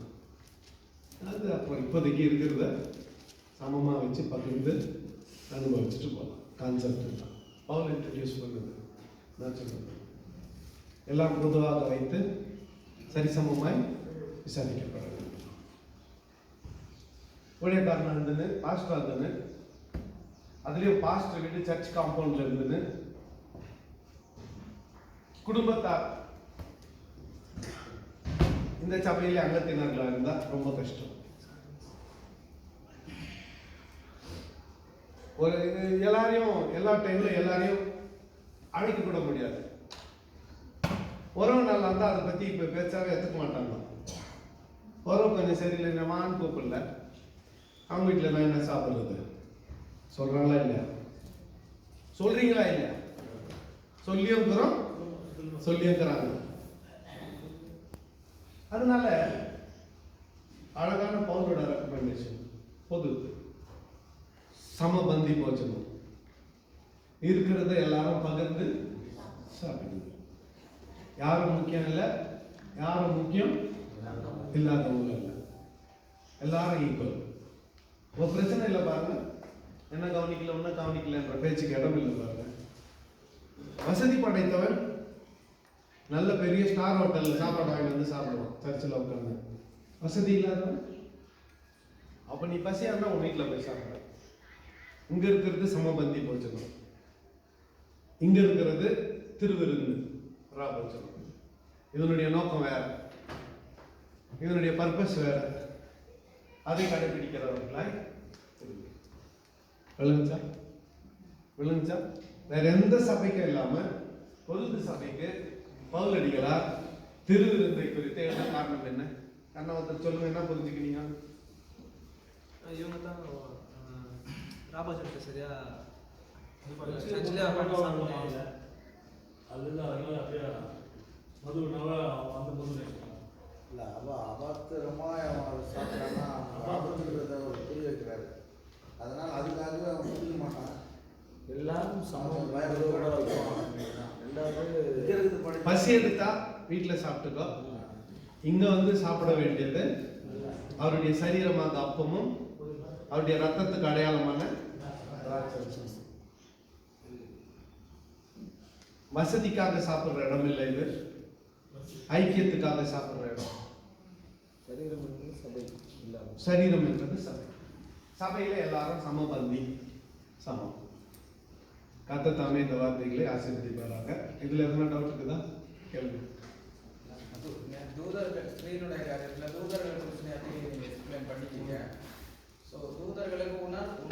அது அப்புறம் இப்போதைக்கு இருக்கிறத சமமாக வச்சு பகிர்ந்து அனுபவிச்சுட்டு போகலாம். கான்செப்ட் தான் பவுல் இன்ட்ரடியூஸ் பண்ணுது. நான் சொல்றது எல்லாம் பொதுவாக வைத்து சரிசமமாய் விசாரிக்கப்பட வேண்டும். ஊழியக்காரன் இருந்துன்னு பாஸ்டர் இருந்துன்னு அதுலேயும் பாஸ்டர் வீட்டு சர்ச் காம்பவுண்டில் இருந்துன்னு குடும்பத்தார் இந்த சபையிலே அங்கத்தினர்களாக இருந்தால் ரொம்ப கஷ்டம். ஒரு எல்லாரையும் எல்லா டைம்ல எல்லாரையும் அழைக்க கூட முடியாது. உறவு நல்லா இருந்தால் அதை பற்றி இப்போ பேச்சாவே எடுத்துக்க மாட்டாங்க. உறவு கொஞ்சம் சரியில்லை, மான் கூப்பிடல, அவங்க வீட்டில் நான் என்ன சாப்பிட்றது சொல்கிறாங்களா இல்லையா? சொல்றீங்களா இல்லையா? சொல்லியும் இருக்கிறோம், சொல்லியும் இருக்கிறாங்க. அதனால அழகான பவுலோட ரெக்கமெண்டேஷன் பொது சமபந்தி போச்சணும். இருக்கிறத எல்லாரும் பகிர்ந்து சாப்பிடுங்க. யாரும் முக்கியம் இல்லை, யாரும் முக்கியம் இல்லாதவங்க இல்லை, எல்லாரும் ஈக்குவல். ஒரு பிரச்சனை இல்லை பாருங்க. என்ன கவனிக்கல ஒன்ன கவனிக்கலன்ற பேச்சுக்கு இடம் இல்லை பாருங்க. வசதி படைத்தவன் நல்ல பெரிய ஸ்டார் ஹோட்டல்ல சாப்பாடு வாங்கி வந்து சாப்பிடுவான் சர்ச்சில் உட்காந்து. வசதி இல்லாதவன் அப்ப நீ பசியானா உன் வீட்டில் போய் சாப்பிட. இங்க இருக்கிறது சமபந்தி போச்சனம், இங்க இருக்கிறது திருவிருந்து போச்சனம். இதனுடைய நோக்கம் வேற, இதனுடைய பர்பஸ் வேற. அதை கடைபிடிக்கிறவர்களாய் விளங்குச்சா? விளங்குச்சா? வேற எந்த சபைக்கும் இல்லாம பொது சபைக்கு பவுலடிகளார் திருவிருந்தை குறித்து என்ன காரணம் என்ன? கண்ணவத்தை சொல்லுங்க, என்ன புரிஞ்சுக்கிறீங்க? இவங்க தான் ராபாஜோட சரியா புரிய வைக்கிறாரு. அதனால அதுக்காகவே அவன் புரிய மாட்டான். எல்லாரும் சமம். பசி எடுத்தா வீட்டுல சாப்பிட்டுக்கோ, இங்க வந்து சாப்பிட வேண்டியது அவருடைய சரீரமாக அப்பமும் அவருடைய ரத்தத்துக்கு அடையாளமான திராட்சரசம். வசதிக்காக சாப்பிடுற இடம் இல்லை இது, ஐக்கியத்துக்காக சாப்பிடுற இடம். சரீரம் என்பது சபை. சபையில எல்லாரும் சமபந்தி சமம். கத்த தாமே இந்த வார்த்தைகளை ஆசீர்வதிப்பாராங்க. இதுல எதுனா டவுட் இருக்குதா? கேளுங்க. தூதர்கள் ஸ்ரீனுடைய காரியத்தில் தூதர்கள் பிரச்சனை எக்ஸ்பிளைன் பண்ணிட்டீங்க. ஸோ தூதர்களுக்கு